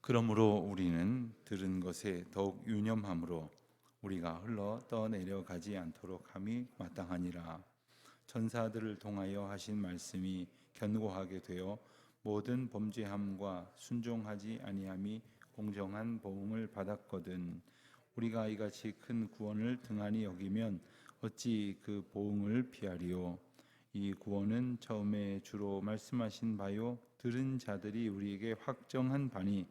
그러므로 우리는 들은 것에 더욱 유념함으로 우리가 흘러 떠내려가지 않도록 함이 마땅하니라. 천사들을 통하여 하신 말씀이 견고하게 되어 모든 범죄함과 순종하지 아니함이 공정한 보응을 받았거든. 우리가 이같이 큰 구원을 등한히 여기면 어찌 그 보응을 피하리요. 이 구원은 처음에 주로 말씀하신 바요 들은 자들이 우리에게 확정한 바니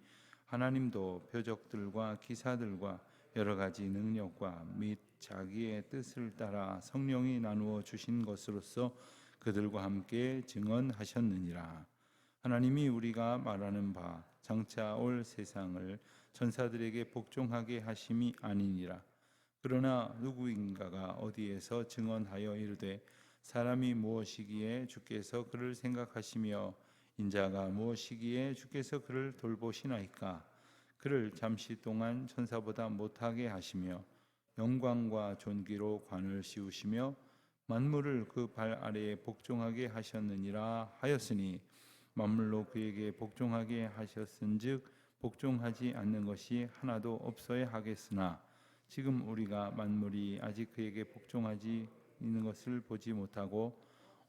하나님도 표적들과 기사들과 여러 가지 능력과 및 자기의 뜻을 따라 성령이 나누어 주신 것으로서 그들과 함께 증언하셨느니라. 하나님이 우리가 말하는 바 장차 올 세상을 천사들에게 복종하게 하심이 아니니라. 그러나 누구인가가 어디에서 증언하여 이르되 사람이 무엇이기에 주께서 그를 생각하시며 인자가 무엇이기에 주께서 그를 돌보시나이까. 그를 잠시 동안 천사보다 못하게 하시며 영광과 존귀로 관을 씌우시며 만물을 그 발 아래에 복종하게 하셨느니라 하였으니 만물로 그에게 복종하게 하셨은즉 복종하지 않는 것이 하나도 없어야 하겠으나 지금 우리가 만물이 아직 그에게 복종하지 있는 것을 보지 못하고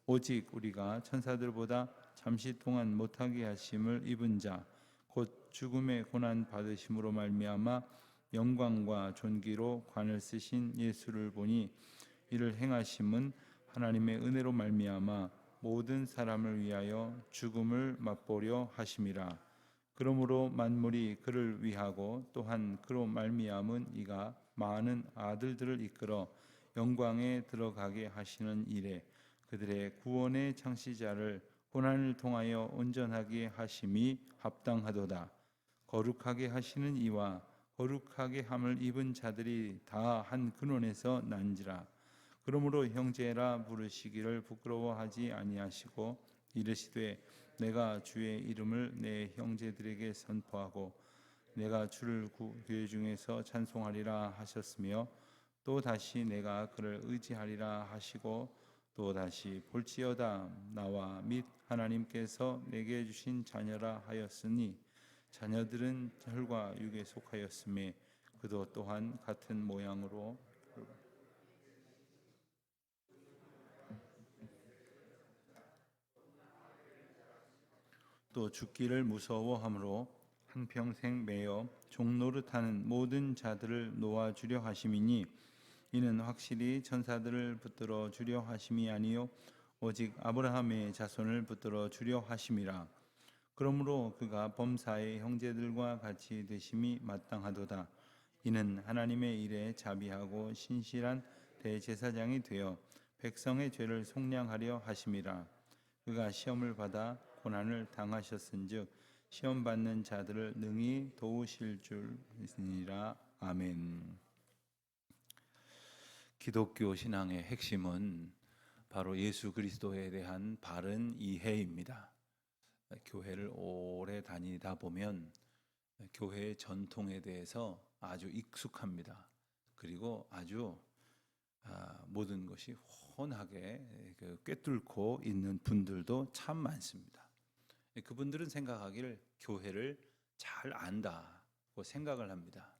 오직 우리가 천사들보다 잠시 동안 못하게 하심을 입은 자 곧 죽음의 고난 받으심으로 말미암아 영광과 존귀로 관을 쓰신 예수를 보니 이를 행하심은 하나님의 은혜로 말미암아 모든 사람을 위하여 죽음을 맛보려 하심이라. 그러므로 만물이 그를 위하고 또한 그로 말미암은 이가 많은 아들들을 이끌어 영광에 들어가게 하시는 일에 그들의 구원의 창시자를 고난을 통하여 온전하게 하심이 합당하도다. 거룩하게 하시는 이와 거룩하게 함을 입은 자들이 다 한 근원에서 난지라. 그러므로 형제라 부르시기를 부끄러워하지 아니하시고 이르시되 내가 주의 이름을 내 형제들에게 선포하고 내가 주를 교회 중에서 찬송하리라 하셨으며 또 다시 내가 그를 의지하리라 하시고 또 다시 볼지어다 나와 및 하나님께서 내게 주신 자녀라 하였으니 자녀들은 혈과 육에 속하였음에 그도 또한 같은 모양으로 또 죽기를 무서워함으로 한평생 매여 종노릇하는 모든 자들을 놓아주려 하심이니 이는 확실히 천사들을 붙들어 주려 하심이 아니요 오직 아브라함의 자손을 붙들어 주려 하심이라. 그러므로 그가 범사의 형제들과 같이 되심이 마땅하도다. 이는 하나님의 일에 자비하고 신실한 대제사장이 되어 백성의 죄를 속량하려 하심이라. 그가 시험을 받아 고난을 당하셨은즉 시험 받는 자들을 능히 도우실 줄이니라. 아멘. 기독교 신앙의 핵심은 바로 예수 그리스도에 대한 바른 이해입니다. 교회를 오래 다니다 보면 교회의 전통에 대해서 아주 익숙합니다. 그리고 아주 모든 것이 훤하게 꿰뚫고 있는 분들도 참 많습니다. 그분들은 생각하기를 교회를 잘 안다고 생각을 합니다.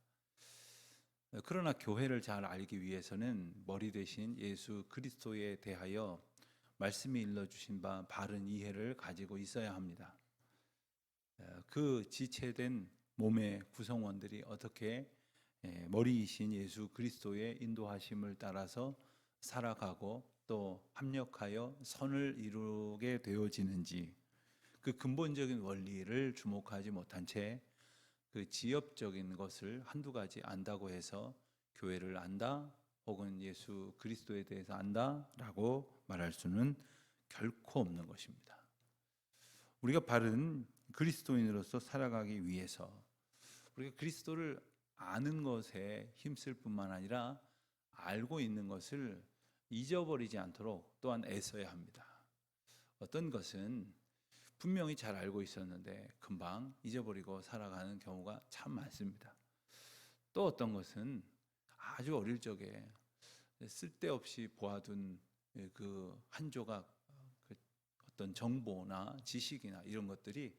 그러나 교회를 잘 알기 위해서는 머리 대신 예수 그리스도에 대하여 말씀이 일러주신 바 바른 이해를 가지고 있어야 합니다. 그 지체된 몸의 구성원들이 어떻게 머리이신 예수 그리스도의 인도하심을 따라서 살아가고 또 합력하여 선을 이루게 되어지는지 그 근본적인 원리를 주목하지 못한 채 그 지엽적인 것을 한두 가지 안다고 해서 교회를 안다 혹은 예수 그리스도에 대해서 안다라고 말할 수는 결코 없는 것입니다. 우리가 바른 그리스도인으로서 살아가기 위해서 우리가 그리스도를 아는 것에 힘쓸 뿐만 아니라 알고 있는 것을 잊어버리지 않도록 또한 애써야 합니다. 어떤 것은 분명히 잘 알고 있었는데 금방 잊어버리고 살아가는 경우가 참 많습니다. 또 어떤 것은 아주 어릴 적에 쓸데없이 보아둔 그 한 조각 어떤 정보나 지식이나 이런 것들이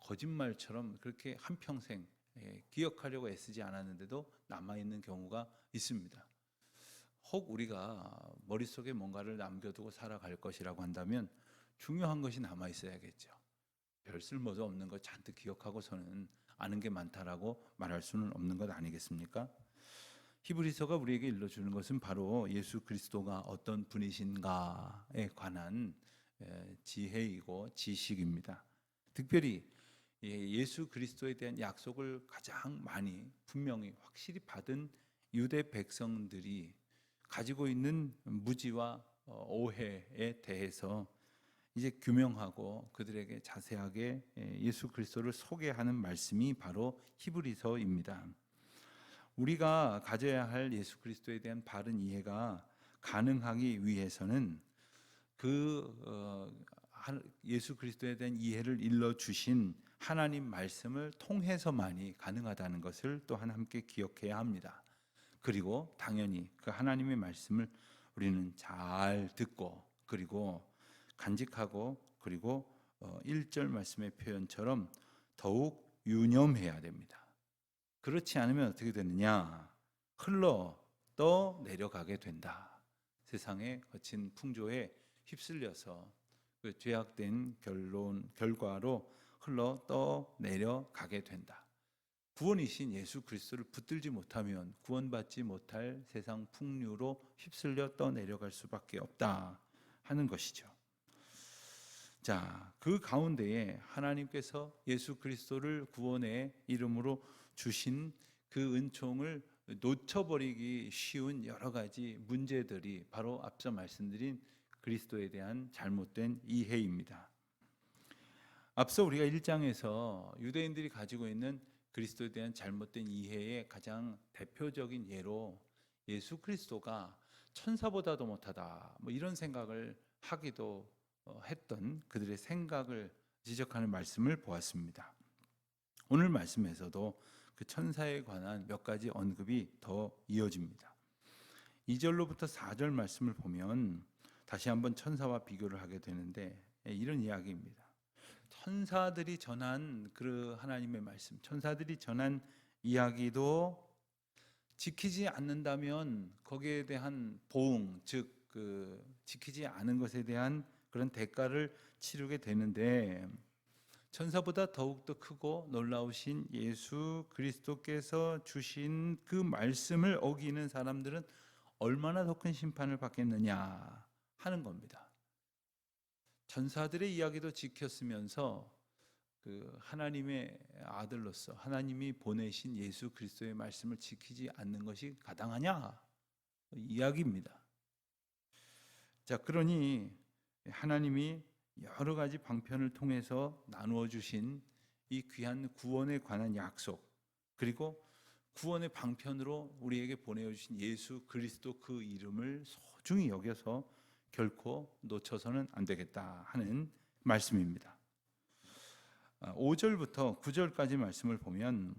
거짓말처럼 그렇게 한평생 기억하려고 애쓰지 않았는데도 남아있는 경우가 있습니다. 혹 우리가 머릿속에 뭔가를 남겨두고 살아갈 것이라고 한다면 중요한 것이 남아있어야겠죠. 별 쓸모도 없는 것 잔뜩 기억하고서는 아는 게 많다라고 말할 수는 없는 것 아니겠습니까? 히브리서가 우리에게 일러주는 것은 바로 예수 그리스도가 어떤 분이신가에 관한 지혜이고 지식입니다. 특별히 예수 그리스도에 대한 약속을 가장 많이 분명히 확실히 받은 유대 백성들이 가지고 있는 무지와 오해에 대해서 이제 규명하고 그들에게 자세하게 예수 그리스도를 소개하는 말씀이 바로 히브리서입니다. 우리가 가져야 할 예수 그리스도에 대한 바른 이해가 가능하기 위해서는 예수 그리스도에 대한 이해를 일러 주신 하나님 말씀을 통해서만이 가능하다는 것을 또한 함께 기억해야 합니다. 그리고 당연히 그 하나님의 말씀을 우리는 잘 듣고 그리고 간직하고 그리고 1절 말씀의 표현처럼 더욱 유념해야 됩니다. 그렇지 않으면 어떻게 되느냐? 흘러 떠 내려가게 된다. 세상의 거친 풍조에 휩쓸려서 그 죄악된 결과로 흘러 떠 내려가게 된다. 구원이신 예수 그리스도를 붙들지 못하면 구원받지 못할 세상 풍류로 휩쓸려 떠 내려갈 수밖에 없다 하는 것이죠. 자, 그 가운데에 하나님께서 예수 그리스도를 구원의 이름으로 주신 그 은총을 놓쳐버리기 쉬운 여러 가지 문제들이 바로 앞서 말씀드린 그리스도에 대한 잘못된 이해입니다. 앞서 우리가 1장에서 유대인들이 가지고 있는 그리스도에 대한 잘못된 이해의 가장 대표적인 예로 예수 그리스도가 천사보다도 못하다 이런 생각을 하기도 했던 그들의 생각을 지적하는 말씀을 보았습니다. 오늘 말씀에서도 그 천사에 관한 몇 가지 언급이 더 이어집니다. 2절로부터 4절 말씀을 보면 다시 한번 천사와 비교를 하게 되는데 이런 이야기입니다. 천사들이 전한 그 하나님의 말씀, 천사들이 전한 이야기도 지키지 않는다면 거기에 대한 보응, 즉 지키지 않은 것에 대한 그런 대가를 치르게 되는데 천사보다 더욱더 크고 놀라우신 예수 그리스도께서 주신 그 말씀을 어기는 사람들은 얼마나 더 큰 심판을 받겠느냐 하는 겁니다. 천사들의 이야기도 지켰으면서 그 하나님의 아들로서 하나님이 보내신 예수 그리스도의 말씀을 지키지 않는 것이 가당하냐 이야기입니다. 자, 그러니 하나님이 여러 가지 방편을 통해서 나누어 주신 이 귀한 구원에 관한 약속, 그리고 구원의 방편으로 우리에게 보내어 주신 예수 그리스도 그 이름을 소중히 여겨서 결코 놓쳐서는 안 되겠다 하는 말씀입니다. 5절부터 9절까지 말씀을 보면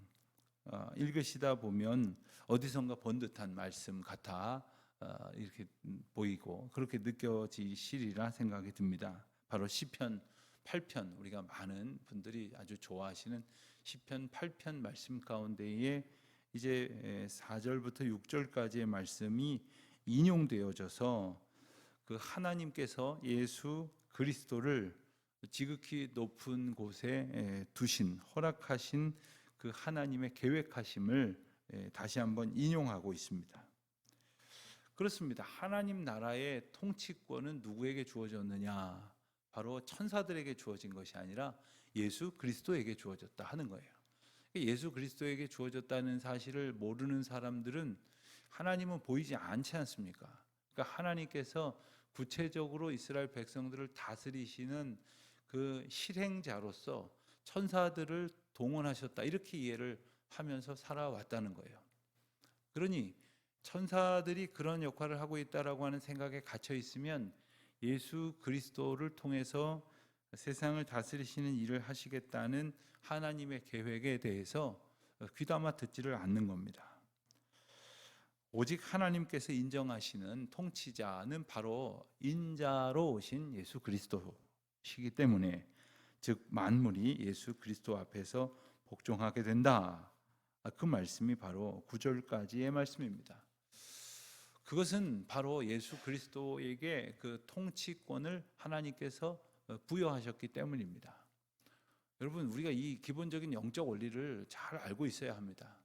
읽으시다 보면 어디선가 본 듯한 말씀 같아 이렇게 보이고 그렇게 느껴지시리라 생각이 듭니다. 바로 시편 8편, 우리가 많은 분들이 아주 좋아하시는 시편 8편 말씀 가운데에 이제 4절부터 6절까지의 말씀이 인용되어져서 그 하나님께서 예수 그리스도를 지극히 높은 곳에 두신, 허락하신 그 하나님의 계획하심을 다시 한번 인용하고 있습니다. 그렇습니다. 하나님 나라의 통치권은 누구에게 주어졌느냐? 바로 천사들에게 주어진 것이 아니라 예수 그리스도에게 주어졌다 하는 거예요. 예수 그리스도에게 주어졌다는 사실을 모르는 사람들은 하나님은 보이지 않지 않습니까? 그러니까 하나님께서 구체적으로 이스라엘 백성들을 다스리시는 그 실행자로서 천사들을 동원하셨다 이렇게 이해를 하면서 살아왔다는 거예요. 그러니 천사들이 그런 역할을 하고 있다라고 하는 생각에 갇혀 있으면 예수 그리스도를 통해서 세상을 다스리시는 일을 하시겠다는 하나님의 계획에 대해서 귀담아 듣지를 않는 겁니다. 오직 하나님께서 인정하시는 통치자는 바로 인자로 오신 예수 그리스도시기 때문에 즉 만물이 예수 그리스도 앞에서 복종하게 된다. 그 말씀이 바로 9절까지의 말씀입니다. 그것은 바로 예수 그리스도에게 그 통치권을 하나님께서 부여하셨기 때문입니다. 여러분, 우리가 이 기본적인 영적 원리를 잘 알고 있어야 합니다.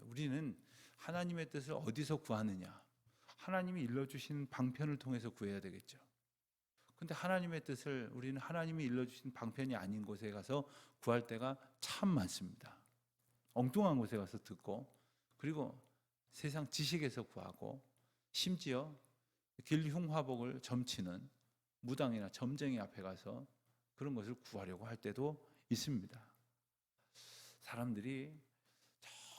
우리는 하나님의 뜻을 어디서 구하느냐? 하나님이 일러주신 방편을 통해서 구해야 되겠죠. 근데 하나님의 뜻을 우리는 하나님이 일러주신 방편이 아닌 곳에 가서 구할 때가 참 많습니다. 엉뚱한 곳에 가서 듣고, 그리고 세상 지식에서 구하고, 심지어 길흉화복을 점치는 무당이나 점쟁이 앞에 가서 그런 것을 구하려고 할 때도 있습니다. 사람들이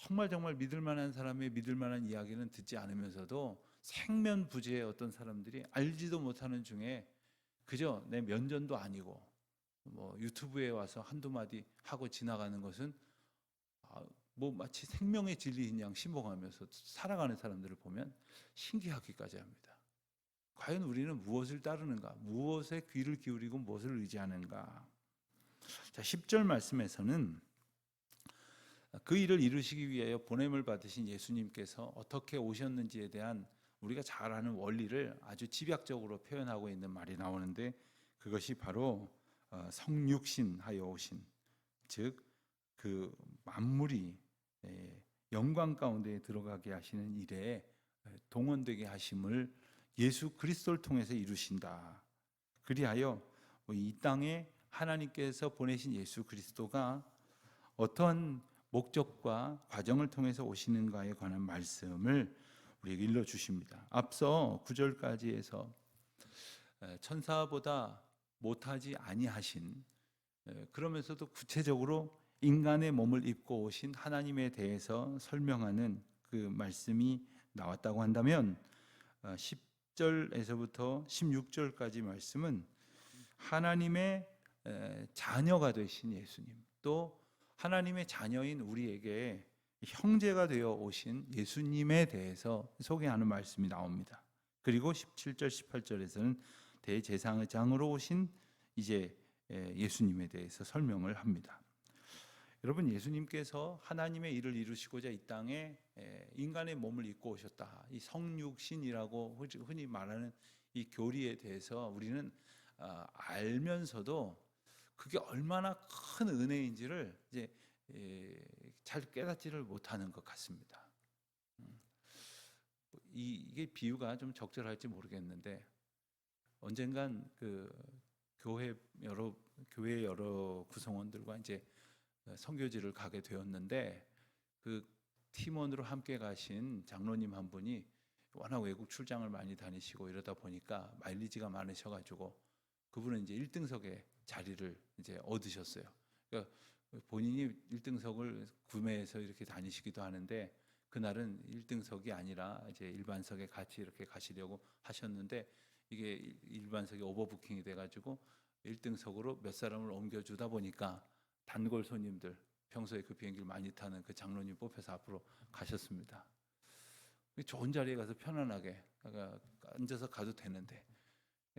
정말 믿을 만한 사람의 믿을 만한 이야기는 듣지 않으면서도 생면부지의 어떤 사람들이 알지도 못하는 중에 그저 내 면전도 아니고 뭐 유튜브에 와서 한두 마디 하고 지나가는 것은 뭐 마치 생명의 진리인 양 신봉하면서 살아가는 사람들을 보면 신기하기까지 합니다. 과연 우리는 무엇을 따르는가? 무엇에 귀를 기울이고 무엇을 의지하는가? 자, 10절 말씀에서는 그 일을 이루시기 위하여 보냄을 받으신 예수님께서 어떻게 오셨는지에 대한 우리가 잘 아는 원리를 아주 집약적으로 표현하고 있는 말이 나오는데, 그것이 바로 성육신하여 오신, 즉 그 만물이 영광 가운데 들어가게 하시는 일에 동원되게 하심을 예수 그리스도를 통해서 이루신다. 그리하여 이 땅에 하나님께서 보내신 예수 그리스도가 어떤 목적과 과정을 통해서 오시는가에 관한 말씀을 우리에게 일러주십니다. 앞서 9절까지 해서 천사보다 못하지 아니하신, 그러면서도 구체적으로 인간의 몸을 입고 오신 하나님에 대해서 설명하는 그 말씀이 나왔다고 한다면, 10절에서부터 16절까지 말씀은 하나님의 자녀가 되신 예수님, 또 하나님의 자녀인 우리에게 형제가 되어 오신 예수님에 대해서 소개하는 말씀이 나옵니다. 그리고 17절, 18절에서는 대제사장으로 오신 이제 예수님에 대해서 설명을 합니다. 여러분, 예수님께서 하나님의 일을 이루시고자 이 땅에 인간의 몸을 입고 오셨다. 이 성육신이라고 흔히 말하는 이 교리에 대해서 우리는 알면서도 그게 얼마나 큰 은혜인지를 이제 잘 깨닫지를 못하는 것 같습니다. 이게 비유가 좀 적절할지 모르겠는데, 언젠간 그 교회 여러 구성원들과 이제 선교지를 가게 되었는데, 그 팀원으로 함께 가신 장로님 한 분이 워낙 외국 출장을 많이 다니시고 이러다 보니까 마일리지가 많으셔가지고 그분은 이제 1등석에 자리를 이제 얻으셨어요. 그러니까 본인이 1등석을 구매해서 이렇게 다니시기도 하는데, 그날은 1등석이 아니라 이제 일반석에 같이 이렇게 가시려고 하셨는데, 이게 일반석이 오버부킹이 돼가지고 1등석으로 몇 사람을 옮겨주다 보니까 단골 손님들, 평소에 그 비행기를 많이 타는 그 장로님 뽑혀서 앞으로 가셨습니다. 좋은 자리에 가서 편안하게 앉아서 가도 되는데,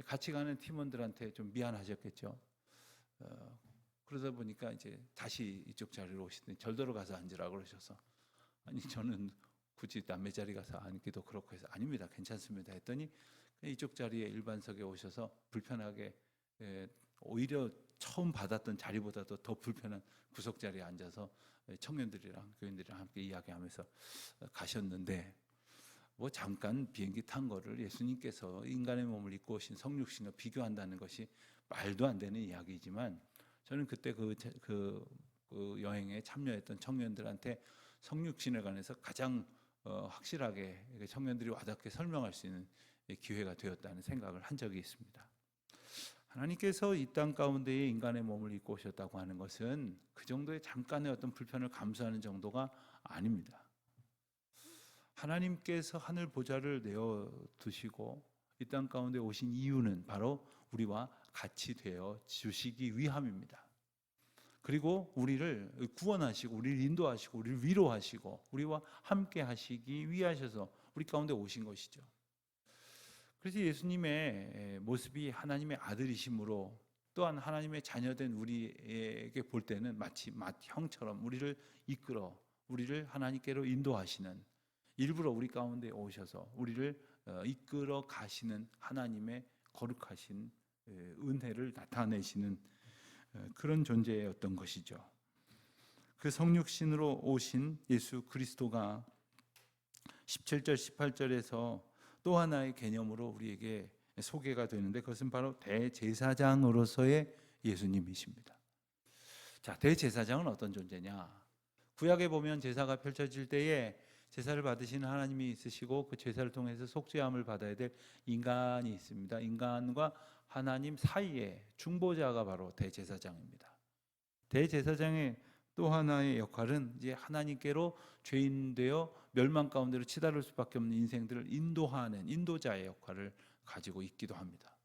같이 가는 팀원들한테 좀 미안하셨겠죠. 그러다 보니까 이제 다시 이쪽 자리로 오시더니 절더러 가서 앉으라고 그러셔서, 아니 저는 굳이 남의 자리 가서 앉기도 그렇고 해서 아닙니다, 괜찮습니다 했더니 이쪽 자리에 일반석에 오셔서 불편하게, 오히려 처음 받았던 자리보다도 더 불편한 구석 자리에 앉아서 청년들이랑 교인들이랑 함께 이야기하면서 가셨는데, 뭐 잠깐 비행기 탄 거를 예수님께서 인간의 몸을 입고 오신 성육신과 비교한다는 것이 말도 안 되는 이야기지만, 저는 그때 그 여행에 참여했던 청년들한테 성육신에 관해서 가장 확실하게 청년들이 와닿게 설명할 수 있는 기회가 되었다는 생각을 한 적이 있습니다. 하나님께서 이 땅 가운데에 인간의 몸을 입고 오셨다고 하는 것은 그 정도의 잠깐의 어떤 불편을 감수하는 정도가 아닙니다. 하나님께서 하늘 보좌를 내어 두시고 이 땅 가운데 오신 이유는 바로 우리와 같이 되어 주시기 위함입니다. 그리고 우리를 구원하시고 우리를 인도하시고 우리를 위로하시고 우리와 함께 하시기 위하셔서 우리 가운데 오신 것이죠. 그래서 예수님의 모습이 하나님의 아들이심으로 또한 하나님의 자녀된 우리에게 볼 때는 마치 형처럼 우리를 이끌어 우리를 하나님께로 인도하시는, 일부러 우리 가운데 오셔서 우리를 이끌어 가시는 하나님의 거룩하신 은혜를 나타내시는 그런 존재였던 것이죠. 그 성육신으로 오신 예수 그리스도가 17절 18절에서 또 하나의 개념으로 우리에게 소개가 되는데, 그것은 바로 대제사장으로서의 예수님이십니다. 자, 대제사장은 어떤 존재냐? 구약에 보면 제사가 펼쳐질 때에 제사를 받으시는 하나님이 있으시고 그 제사를 통해서 속죄함을 받아야 될 인간이 있습니다. 인간과 하나님 사이에 중보자가 바로 대제사장입니다. 대제사장의 또 하나의 역할은 이제 하나님께로 죄인 되어 멸망 가운데로 치달을 수밖에 없는 인생들을 인도하는 인도자의 역할을 가지고 있기도 합니다.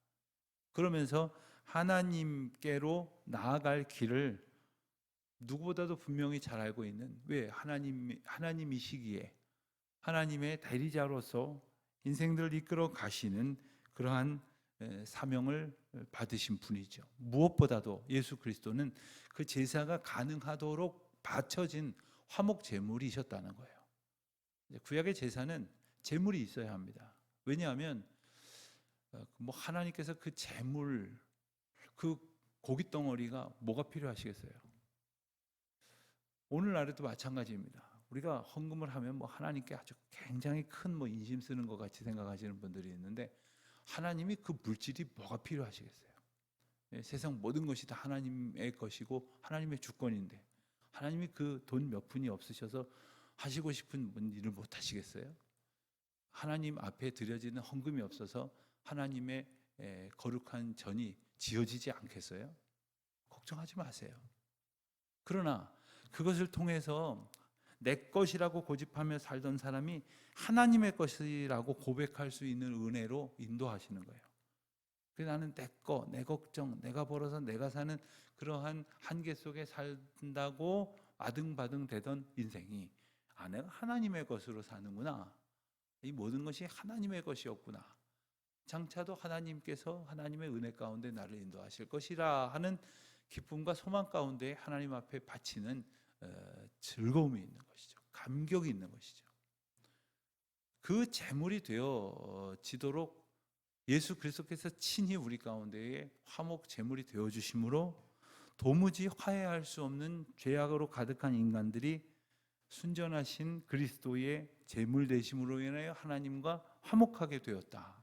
그러면서 하나님께로 나아갈 길을 누구보다도 분명히 잘 알고 있는, 왜 하나님이시기에 하나님의 대리자로서 인생들을 이끌어 가시는 그러한 사명을 받으신 분이죠. 무엇보다도 예수 그리스도는 그 제사가 가능하도록 바쳐진 화목 제물이셨다는 거예요. 구약의 제사는 제물이 있어야 합니다. 왜냐하면 하나님께서 그 제물, 그 고기 덩어리가 뭐가 필요하시겠어요? 오늘날에도 마찬가지입니다. 우리가 헌금을 하면 하나님께 아주 굉장히 큰 인심 쓰는 것 같이 생각하시는 분들이 있는데, 하나님이 그 물질이 뭐가 필요하시겠어요? 세상 모든 것이 다 하나님의 것이고 하나님의 주권인데 하나님이 그 돈 몇 푼이 없으셔서 하시고 싶은 일을 못 하시겠어요? 하나님 앞에 드려지는 헌금이 없어서 하나님의 거룩한 전이 지어지지 않겠어요? 걱정하지 마세요. 그러나 그것을 통해서 내 것이라고 고집하며 살던 사람이 하나님의 것이라고 고백할 수 있는 은혜로 인도하시는 거예요. 그래서 나는 내 거, 내 걱정, 내가 벌어서 내가 사는 그러한 한계 속에 산다고 아등바등 되던 인생이, 내가 하나님의 것으로 사는구나, 이 모든 것이 하나님의 것이었구나, 장차도 하나님께서 하나님의 은혜 가운데 나를 인도하실 것이라 하는 기쁨과 소망 가운데 하나님 앞에 바치는 즐거움이 있는 것이죠. 감격이 있는 것이죠. 그 제물이 되어지도록 예수 그리스도께서 친히 우리 가운데에 화목 제물이 되어주심으로 도무지 화해할 수 없는 죄악으로 가득한 인간들이 순전하신 그리스도의 제물 되심으로 인하여 하나님과 화목하게 되었다.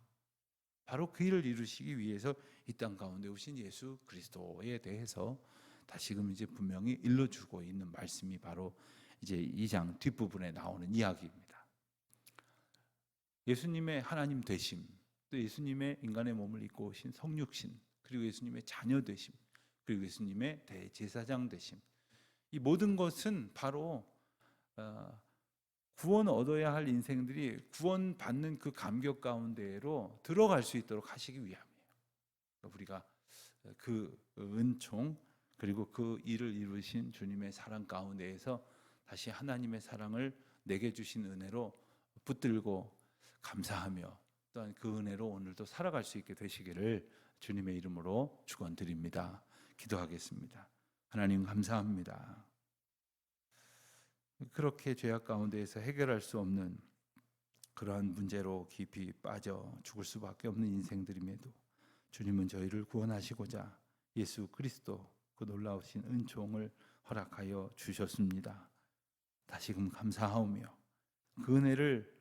바로 그 일을 이루시기 위해서 이 땅 가운데 오신 예수 그리스도에 대해서 다시금 이제 분명히 일러주고 있는 말씀이 바로 이제 2장 뒷부분에 나오는 이야기입니다. 예수님의 하나님 되심, 또 예수님의 인간의 몸을 입고 오신 성육신, 그리고 예수님의 자녀 되심, 그리고 예수님의 대제사장 되심, 이 모든 것은 바로 구원 얻어야 할 인생들이 구원받는 그 감격 가운데로 들어갈 수 있도록 하시기 위함이에요. 우리가 그 은총, 그리고 그 일을 이루신 주님의 사랑 가운데에서 다시 하나님의 사랑을 내게 주신 은혜로 붙들고 감사하며 또한 그 은혜로 오늘도 살아갈 수 있게 되시기를 주님의 이름으로 축원드립니다. 기도하겠습니다. 하나님 감사합니다. 그렇게 죄악 가운데에서 해결할 수 없는 그러한 문제로 깊이 빠져 죽을 수밖에 없는 인생들임에도 주님은 저희를 구원하시고자 예수 그리스도 그 놀라우신 은총을 허락하여 주셨습니다. 다시금 감사하오며 그 은혜를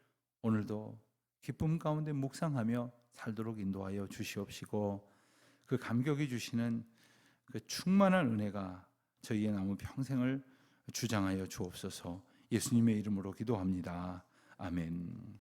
오늘도 기쁨 가운데 묵상하며 살도록 인도하여 주시옵시고, 그 감격이 주시는 그 충만한 은혜가 저희의 남은 평생을 주장하여 주옵소서. 예수님의 이름으로 기도합니다. 아멘.